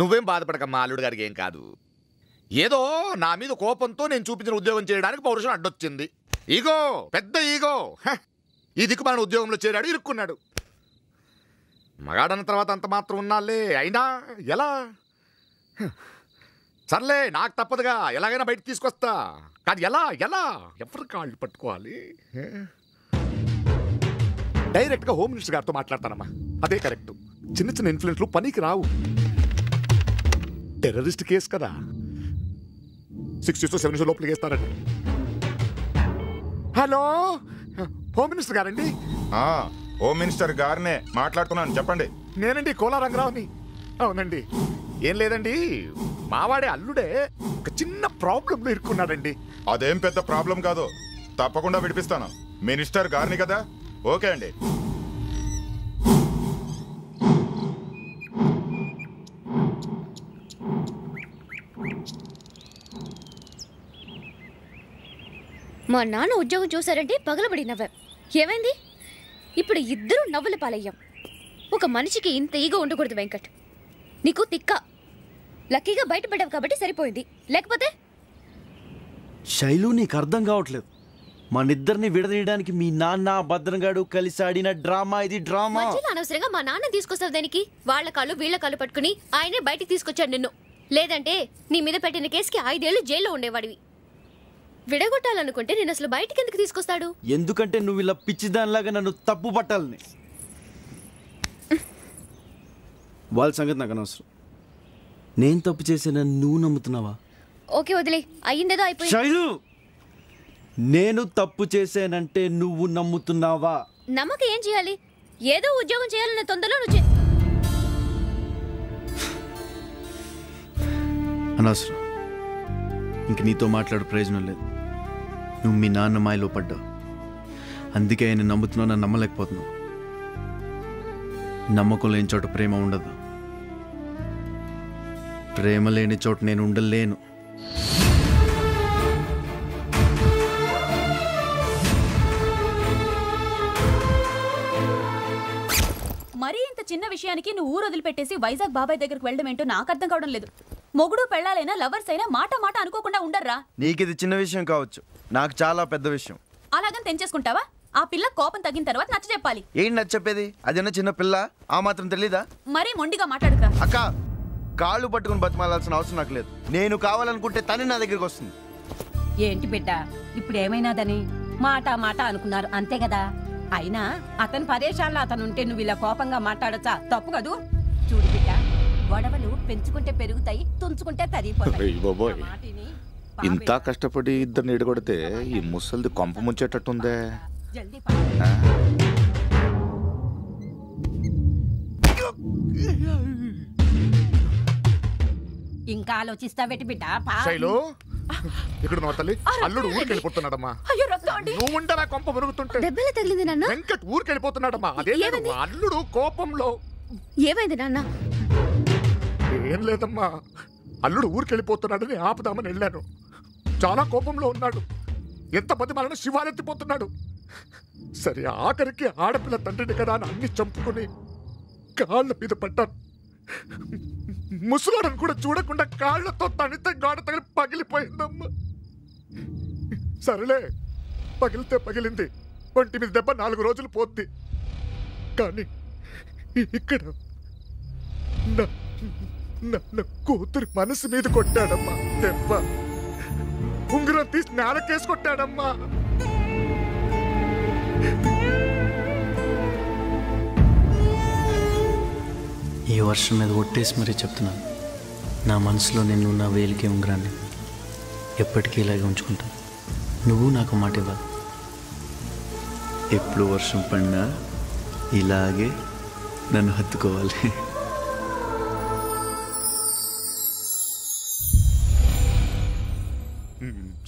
నువ్వేం బాధపడకమ్మా, అల్లుడు గారికి ఏం కాదు. ఏదో నా మీద కోపంతో నేను చూపించిన ఉద్యోగం చేయడానికి పౌరుషం అడ్డొచ్చింది. ఈగో, పెద్ద ఈగో. ఈ దిక్కుమాలిన ఉద్యోగంలో చేరాడు, ఇరుక్కున్నాడు. మగాడన్న తర్వాత అంత మాత్రం ఉన్నాలే. అయినా ఎలా? సర్లే, నాకు తప్పదుగా, ఎలాగైనా బయటకు తీసుకొస్తా. కాదు ఎలా ఎలా ఎవరి కాళ్ళు పట్టుకోవాలి? డైరెక్ట్గా హోమ్ మినిస్టర్ గారితో మాట్లాడతానమ్మా, అదే కరెక్ట్. చిన్న చిన్న ఇన్ఫ్లుయెన్స్లు పనికి రావు. టెర్రరిస్ట్ కేసు కదా, 6 years 7 years లోపలికి వేస్తారండి. హలో, హోమ్ మినిస్టర్ గారండి? హోమ్ మినిస్టర్ గారినే మాట్లాడుతున్నాను, చెప్పండి. నేనండి, కోలా రంగరావుని. అవునండి. ఏం లేదండి, మావాడే అల్లుడే ఒక చిన్న ప్రాబ్లంలో ఇరుక్కున్నాడండి. అదేం పెద్ద ప్రాబ్లం కాదు, తప్పకుండా విడిపిస్తాను. మినిస్టర్ గారిని కదా, ఓకే అండి. మా నాన్న ఉద్యోగం చూసారంటే పగలబడి నవ్వాం. ఏమైంది? ఇప్పుడు ఇద్దరు నవ్వుల పాలయ్యాం. ఒక మనిషికి ఇంత ఈగో ఉండకూడదు వెంకట్. నీకు తిక్క. లక్కీగా బయటపడ్డావు కాబట్టి సరిపోయింది, లేకపోతే. శైలు, నీకు అర్థం కావట్లేదు. మనిద్దరిని విడదీయడానికి మీ నాన్న భద్రంగాడు కలిసి ఆడిన డ్రామా ఇది. డ్రామా అనవసరంగా మా నాన్న తీసుకొస్తావు దానికి. వాళ్ళ కాళ్ళు వీళ్ళ కాళ్ళు పట్టుకుని ఆయనే బయటికి తీసుకొచ్చాడు నిన్ను. లేదంటే నీ మీద పెట్టిన కేసుకి 5 ఏళ్ళు జైల్లో ఉండేవాడివి. విడగొట్టాలనుకుంటే నేను అసలు బయటికి ఎందుకు తీసుకొస్తాడు? ఎందుకంటే నువ్వు ఇలా పిచ్చిదానిలాగా నన్ను తప్పు పట్టాలని. వాళ్ళ సంగతి నాకు అనవసరం. నేను తప్పు చేసిన నువ్వు నమ్ముతున్నావా? ఓకే, వదిలే. అయ్యిందేదో అయిపోయింది. శైలు, నేను తప్పు చేశానంటే నువ్వు నమ్ముతున్నావా? నమ్మక ఏం చేయాలి? ఏదో ఉద్యోగం చేయాలన్న తొందరలో నువ్వు అనవసరం. ఇంక నీతో మాట్లాడు ప్రయోజనం లేదు. నువ్వు మీ నాన్న మాయలో పడ్డావు, అందుకే ఆయన నమ్ముతున్నావు, నన్ను నమ్మలేకపోతున్నావు. నమ్మకం లేని చోట ప్రేమ ఉండదు, ప్రేమ లేని చోట నేను ఉండలేను. మరీ ఇంత చిన్న విషయానికి నువ్వు ఊరు వదిలిపెట్టేసి వైజాగ్ బాబాయ్ దగ్గరకు వెళ్ళడం ఏంటో నాకు అర్థం కావడం లేదు. మొగుడు పెళ్ళాలైనా లవర్స్ అయినా మాట మాట అనుకోకుండా ఉండర్రా. నీకు ఇది చిన్న విషయం కావచ్చు, నాకు చాలా పెద్ద విషయం. అలాగని తెంచేసుకుంటావా? ఆ పిల్ల కోపం తగ్గిన తర్వాత నచ్చ చెప్పాలి. ఏంటి నచ్చ చెప్పేది? అదేనా చిన్న పిల్ల, ఆ మాత్రం తెలీదా? మరీ మొండిగా మాట్లాడుకురా. అక్క, కాళ్ళు పట్టుకుని బతిమాలాల్సిన అవసరం నాకు లేదు. నేను కావాలనుకుంటే తనే నా దగ్గరికి వస్తుంది. ఏంటి బిడ్డ, ఇప్పుడు ఏమైనాదని మాట మాట అనుకున్నారు అంతే కదా. అయినా అతని పరేషాల్లో అతను ఉంటే నువ్వు ఇలా కోపంగా మాట్లాడచ్చా? తప్పు కదూ. చూడు బిడ్డ, గొడవలు పెంచుకుంటే పెరుగుతాయి, తుంచుకుంటే తరిగిపోతాయి. ఇంత కష్టపడి ఇద్దరిని ఎడగొడితే ఈ ముసలిది కొంప ముంచేటట్టుందే. జల్దీ ఇంకా ఆలోచిస్తావేటి బిడ్డ? శైలు, ఇక్కడ నా తల్లి అల్లుడు ఊరికి వెళ్ళిపోతున్నాడమ్మా. నువ్వు ఉంటే నా కొంప మురుగుతుంటే. దెబ్బలు తగిలింది నాన్న. వెంకట్ ఊరికి వెళ్ళిపోతున్నాడమ్మా. అదే అల్లుడు కోపంలో. ఏమైంది నాన్న? ఏం లేదమ్మా, అల్లుడు ఊరికి వెళ్ళిపోతున్నాడని ఆపుదామని వెళ్ళాను. చాలా కోపంలో ఉన్నాడు. ఎంత బతిమాలను శివాలెత్తిపోతున్నాడు. సరే, ఆఖరికి ఆడపిల్ల తండ్రిని కదా అని అన్ని చంపుకుని కాళ్ళ మీద పడ్డాను. ముసలాడని కూడా చూడకుండా కాళ్ళతో తనితే గాడ తగిలి పగిలిపోయిందమ్మా. సరేలే, పగిలితే పగిలింది. ఒంటి మీద దెబ్బ 4 రోజులు పోద్ది. కానీ ఇక్కడ నా కూతురి మనసు మీద కొట్టాడమ్మా దెబ్బ. ఉంగరం తీసి నేలకేసి కొట్టాడమ్మా. ఈ వర్షం మీద ఒట్టేసి మరీ చెప్తున్నాను, నా మనసులో నేను నా వేలికి ఉంగరాన్ని ఎప్పటికీ ఇలాగే ఉంచుకుంటాను. నువ్వు నాకు మాట ఇవ్వాలి. ఎప్పుడు వర్షం పడినా ఇలాగే నన్ను హత్తుకోవాలి.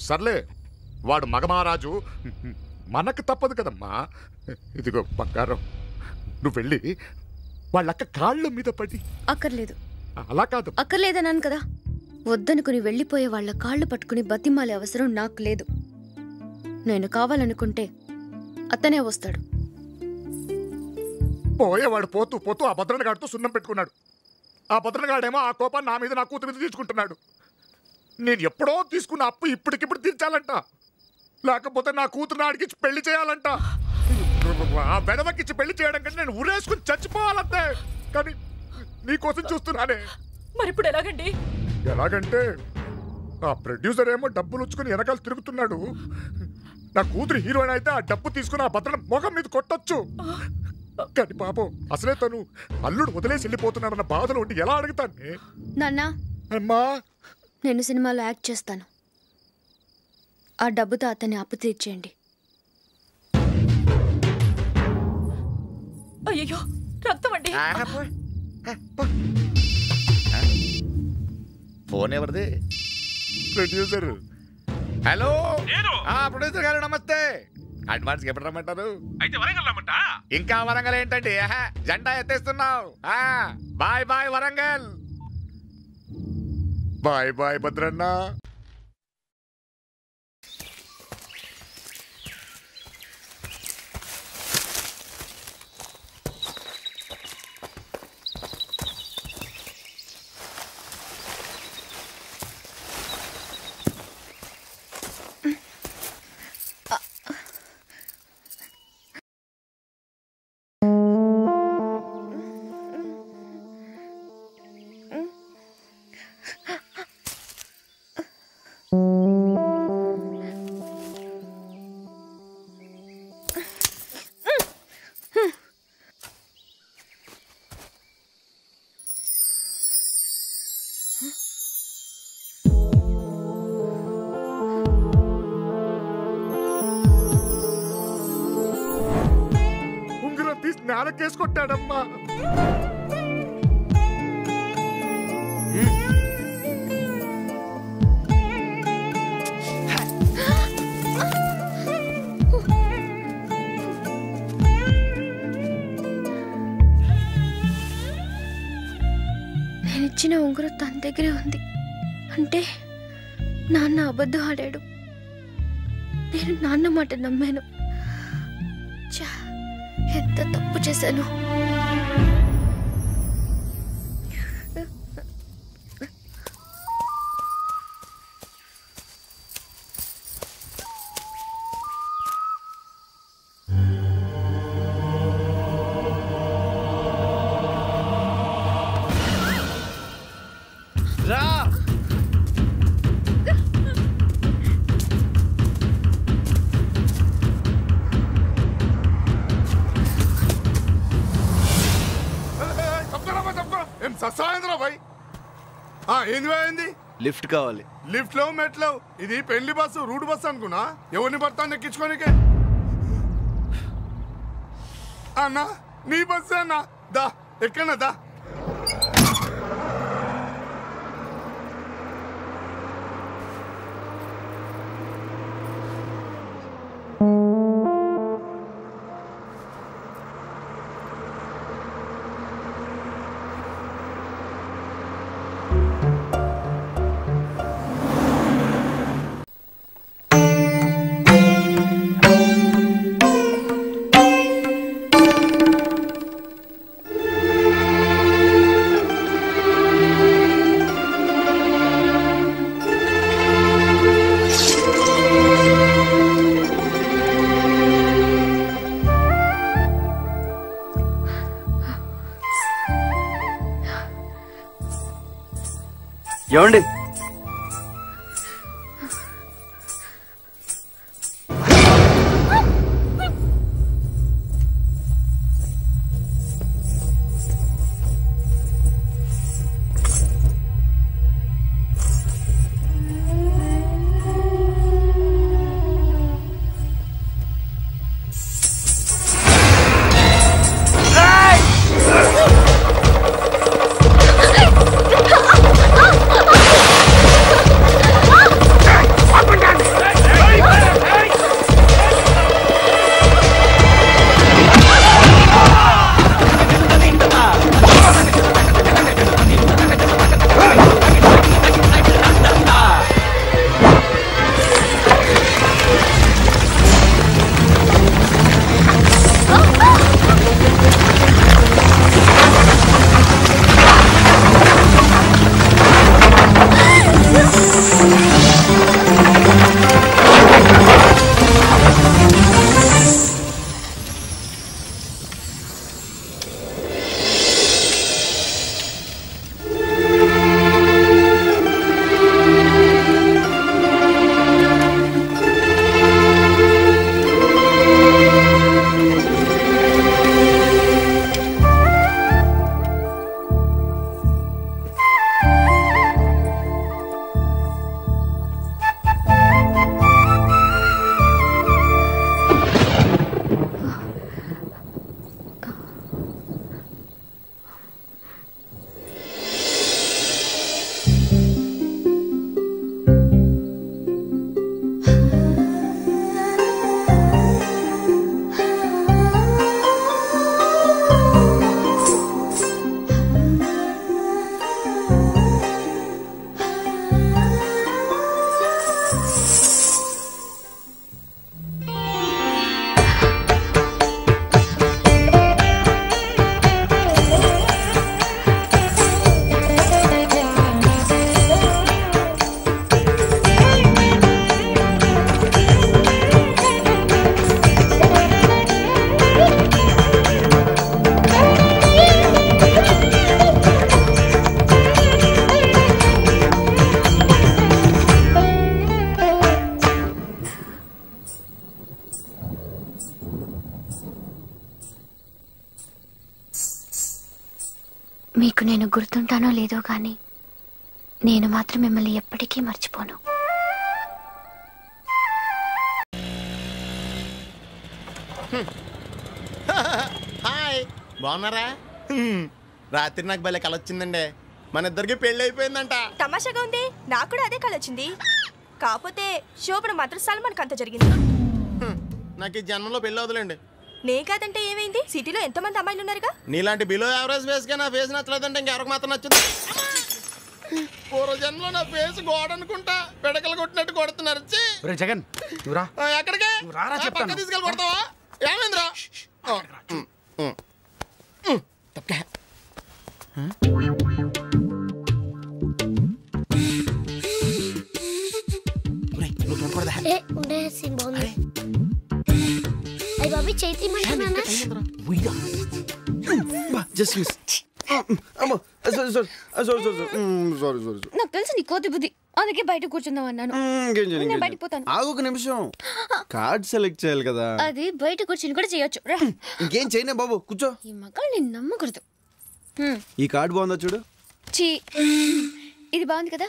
సర్లే, వాడు మగమహారాజు, మనకు తప్పదు కదమ్మా. ఇదిగో బంగారం, నువ్వు వెళ్ళి వాళ్ళక్క కాళ్ళ మీద పడి. అక్కర్లేదు. అలా కాదు. అక్కర్లేదన్నాను కదా. వద్దనుకుని వెళ్ళిపోయే వాళ్ళ కాళ్ళు పట్టుకుని బతిమాలే అవసరం నాకు లేదు. నేను కావాలనుకుంటే అతనే వస్తాడు. పోయేవాడు పోతూ పోతూ ఆ భద్రనగాడితో సున్నం పెట్టుకున్నాడు. ఆ భద్రగాడేమో ఆ కోపాన్ని నా మీద నా కూతురు మీద తీసుకుంటున్నాడు. నేను ఎప్పుడో తీసుకున్న అప్పు ఇప్పటికిప్పుడు తీర్చాలంట, లేకపోతే నా కూతురు ఆడికిచ్చి పెళ్లి చేయాలంట. ఆ వెనవకిచ్చి పెళ్లి చేయడం కంటే నేను ఉరేసుకుని చచ్చిపోవాలంతే. కానీ నీకోసం చూస్తున్నానే. మరి ఇప్పుడు ఎలాగండి? ఎలాగంటే ఆ ప్రొడ్యూసర్ ఏమో డబ్బులు ఉంచుకుని వెనకాల తిరుగుతున్నాడు. నా కూతురు హీరోయిన్ అయితే ఆ డబ్బు తీసుకుని ఆ భద్రం మొఖం మీద కొట్టొచ్చు. కానీ పాపం అసలే తను అల్లుడు వదిలేసి వెళ్ళిపోతున్నాడన్న బాధలో ఉండి ఎలా అడుగుతాను? నాన్న, అమ్మా, నేను సినిమాలో యాక్ట్ చేస్తాను. ఆ డబ్బుతో అతన్ని అప్పు తీర్చేయండి. అయ్యో, రక్తం అండి. ఫోన్ ఎవరిది? ప్రొడ్యూసర్. హలో, ప్రొడ్యూసర్ గారు నమస్తే. అడ్వాన్స్ ఎప్పుడు రమ్మంటారు? అయితే వరంగల్ రమ్మంట. ఇంకా వరంగల్ ఏంటండి, జెండా ఎత్తేస్తున్నావు. Bye bye Warangal. Bye bye Bhadranna. నేలకేసి కొట్టాడమ్మా. నేనిచ్చిన ఉంగరం తన దగ్గరే ఉంది అంటే నాన్న అబద్ధం ఆడాడు. నేను నాన్న మాట నమ్మాను. ఎంత తప్పు చేశాను. ఏంది పోయింది? లిఫ్ట్ కావాలి. లిఫ్ట్ లో మెట్లు. ఇది పెళ్లి బస్సు, రూట్ బస్సు అనుకున్నా. ఎవరిని పడతాను ఎక్కించుకోనికే? అన్నా నీ బస్సు అన్నా. దా ఎక్కన్నా దా. ఏమండి? Ah! మీకు నేను గుర్తుంటానో లేదో కానీ నేను మాత్రం మిమ్మల్ని ఎప్పటికీ మర్చిపోను. హాయ్, బాగున్నారా? రాత్రి నాకు భలే కల వచ్చిందండి. మన ఇద్దరికి పెళ్లి అయిపోయిందంట. తమాషాగా ఉంది. నాకు కూడా అదే కల వచ్చింది. కాకపోతే శోభన మాత్రం సల్మాన్ అంత జరిగింది. నాకు ఈ జన్మలో పెళ్లి వదలండి. నే కాదంటే ఏమైంది? సిటీలో ఎంతమంది అమ్మాయిలు ఉన్నారుగా. నీలాంటి బిలో యావరేజ్ ఫేస్ గా నా ఫేస్ నచ్చలేదంటే ఇంకెవరికి మాత్రం నచ్చింది? పూర్వ జన్మలో నా ఫేస్ గోడ అనుకుంటా పెడకలు కొట్టినట్టు కొడుతున్నారు. జగన్ ఎక్కడికి పక్క తీసుకెళ్ళి కొడతావా? ఏమైందిరా? నాకు తెలుసు నీ కోతి బుద్ధి, అందుకే బయట కూర్చుందాం అన్నాను. నేను బయటకు పోతాను. ఒక నిమిషం, కార్డ్ సెలెక్ట్ చేయాలి కదా. అది బయట కూర్చుని కూడా చేయొచ్చు. ఇంకేం చేయనే బాబు, కూర్చో. ఈ మగాళ్ళు నేను నమ్మకూడదు. ఈ కార్డ్ బాగుందా చూడు. ఇది బాగుంది కదా.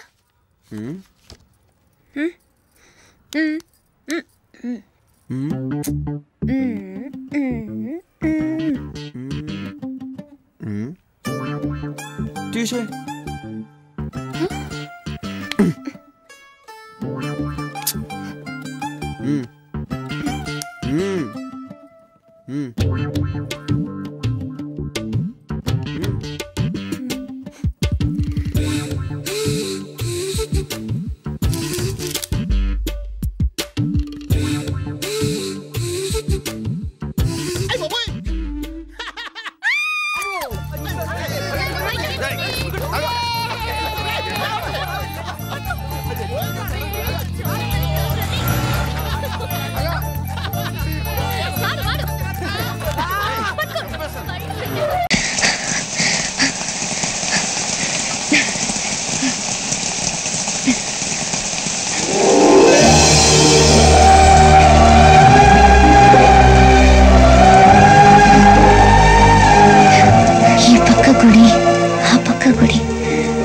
తీసే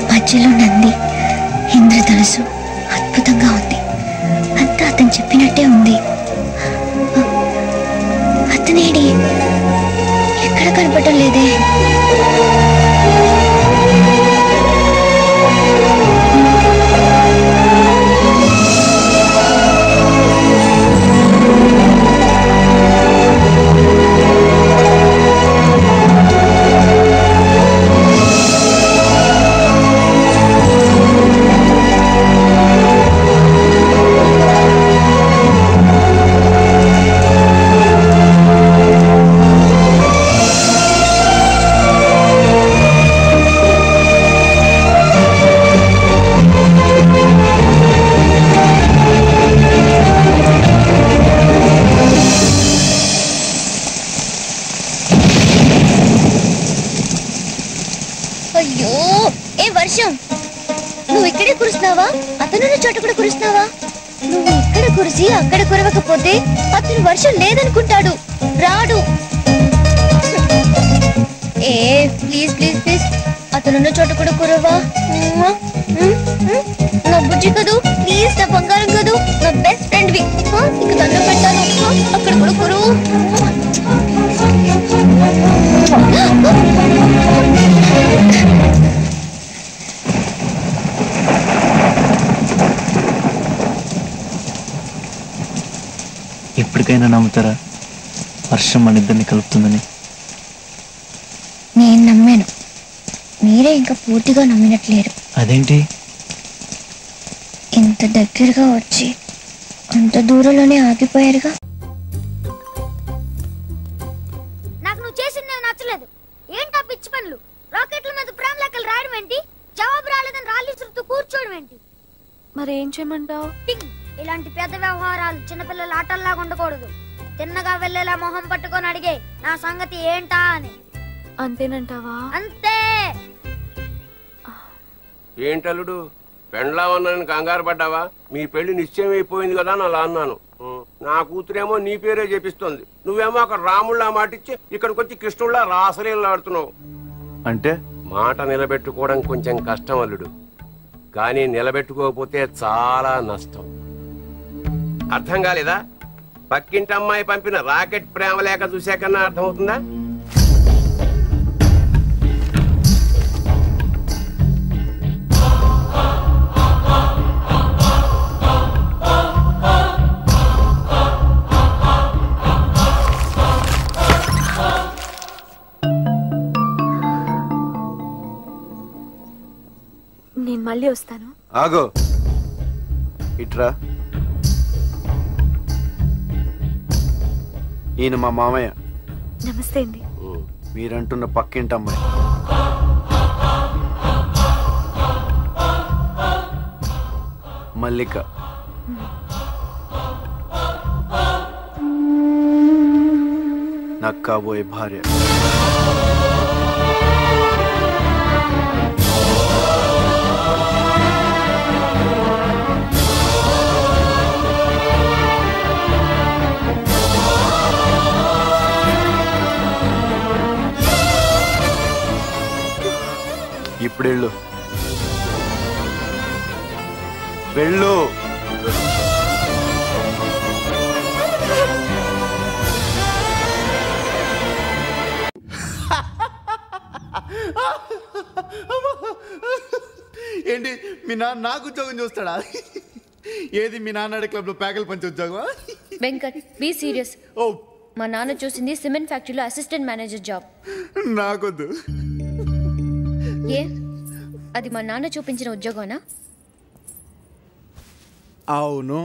మధ్యలో నంది, ఇంద్రధనుసు అద్భుతంగా ఉంది. అంతా అతను చెప్పినట్టే ఉంది. అతనేడి ఎక్కడ కనపడటం లేదే. అయ్యో, ఏ వర్షం, నువ్వు ఇక్కడే కురుస్తున్నావా? అతనున్న చోట కూడా కురుస్తున్నావా? నువ్వు ఇక్కడ కురిసి అక్కడ కురవకపోతే అతను వర్షం లేదనుకుంటాడు, రాడు. ఏ ప్లీజ్ ప్లీజ్ ప్లీజ్, అతనున్న చోట కూడా కురవా. నా బుజ్జి కదూ, ప్లీజ్, నా బంగారం కదూ, నా బెస్ట్ ఫ్రెండ్వి. నీకు దండం పెట్టాను, అక్కడ కూడా కురువు. ఎప్పటికైనా నమ్ముతారా వర్షం మన ఇద్దరిని కలుపుతుందని? నేను నమ్మాను, మీరే ఇంకా పూర్తిగా నమ్మినట్లేరు. అదేంటి? ఇంత దగ్గరగా వచ్చి అంత దూరంలోనే ఆగిపోయారుగా. నాకు నువ్వు చేసింది నచ్చలేదు. ఏంటా పిచ్చి పనులు? రాకెట్ల మీద ప్రేమ లెక్కలు రాయడం ఏంటి? జవాబు రాలేదని రాళ్ళు చుట్టూ కూర్చోవడం ఏంటి? మరేం చేయమంటావు? ఇలాంటి పెద్ద వ్యవహారాలు చిన్నపిల్లల ఆటల్లాగా ఉండకూడదు. తిన్నగా వెళ్ళేలా మొహం పట్టుకొని అడిగే నా సంగతి ఏంటా అని. అంతేనంటావా? అంతే. ఏంటల్లుడు, పెండ్లామన్నాను కంగారు పడ్డావా? మీ పెళ్లి నిశ్చయం అయిపోయింది కదా అని అలా అన్నాను. నా కూతురేమో నీ పేరే చేపిస్తోంది. నువ్వేమో అక్కడ రాముళ్ళ మాటిచ్చి ఇక్కడికి వచ్చి కృష్ణుళ్ళ రాసలీలు ఆడుతున్నావు. అంటే మాట నిలబెట్టుకోవడం కొంచెం కష్టం అల్లుడు, కానీ నిలబెట్టుకోకపోతే చాలా నష్టం. అర్థం కాలేదా? పక్కింటి అమ్మాయి పంపిన రాకెట్ ప్రేమ లేఖ చూశాకన్నా అర్థమవుతుందా? నేను మళ్ళీ వస్తాను. ఆగో ఇట్రా. ఈయన మా మామయ్య. నమస్తే అండి. మీరంటున్న పక్కింటి అమ్మాయి. మల్లిక. నాకు కాబోయే భార్య. ఇప్పుడు వెళ్ళు. వెళ్ళు. ఏంటి మీ నాన్న నాకు ఉద్యోగం చూస్తాడా? ఏది మీ నాన్న క్లబ్ లో ప్యాకల్ పంచి ఉద్యోగం? Venkat be serious. ఓ మా నాన్న చూసింది సిమెంట్ ఫ్యాక్టరీలో అసిస్టెంట్ మేనేజర్ జాబ్. నాకొద్దు. ఏ అది మా నాన్న చూపించిన ఉద్యోగమా? అవును.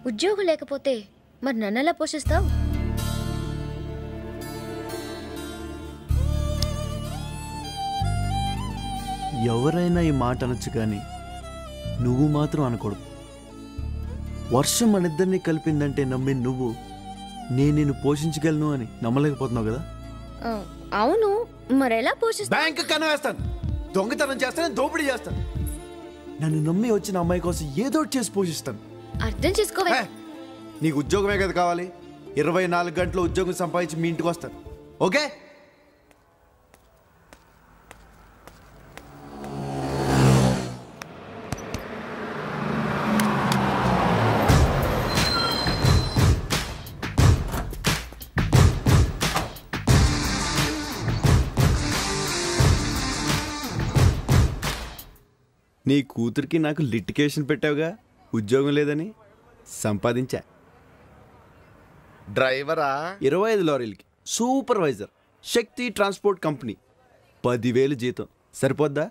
ఉద్యోగం లేకపోతే మరి నన్నెలా పోషిస్తావు? ఎవరైనా ఈ మాట అనొచ్చు కానీ నువ్వు మాత్రం అనకూడదు. వర్షం మన ఇద్దరిని కలిపిందంటే నమ్మి నువ్వు నేను పోషించగలను అని నమ్మలేకపోతున్నావు కదా? అవును, మరెలా పోషిస్తా? బ్యాంక్ కన్ను వేస్తాను, దొంగతనం చేస్తాను, దోపిడీ చేస్తాను. నన్ను నమ్మి వచ్చిన అమ్మాయి కోసం ఏదో చేసి పోషిస్తాను. అర్థం చేసుకోవే. నీకు ఉద్యోగమే కదా కావాలి? 24 గంటలు ఉద్యోగం సంపాదించి మీ ఇంటికి వస్తాను. ఓకే? నీ కూతురికి నాకు లిటికేషన్ పెట్టావుగా, ఉద్యోగం లేదని. సంపాదించా. డ్రైవరా? 25 లారీలకి సూపర్వైజర్, శక్తి ట్రాన్స్పోర్ట్ కంపెనీ. 10,000 జీతం సరిపోద్దా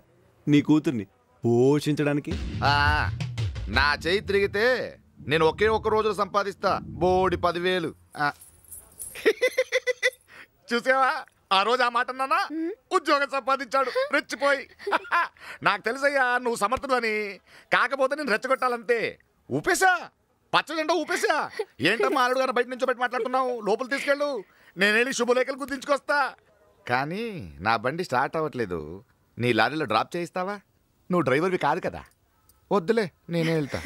నీ కూతుర్ని పోషించడానికి? నా చేయి తిరిగితే నేను ఒకే ఒక్క రోజులో సంపాదిస్తా బోడి 10,000. చూసావా ఆ రోజు ఆ మాట అన్నానా? ఉద్యోగం సంపాదించాడు రెచ్చిపోయి. నాకు తెలుసయ్యా నువ్వు సమర్థుడు అని. కాకపోతే నేను రెచ్చగొట్టాలంతే. ఊపేశా, పచ్చ జెండా ఊపేశా. ఏంటమ్మా ఆలుడు గారు బయట నుంచి పెట్టి మాట్లాడుతున్నావు? లోపల తీసుకెళ్ళు, నేను వెళ్ళి శుభలేఖలు గుర్తించుకొస్తా. కానీ నా బండి స్టార్ట్ అవ్వట్లేదు. నీ లారీలో డ్రాప్ చేయిస్తావా? నువ్వు డ్రైవర్వి కాదు కదా. వద్దులే, నేనే వెళ్తా.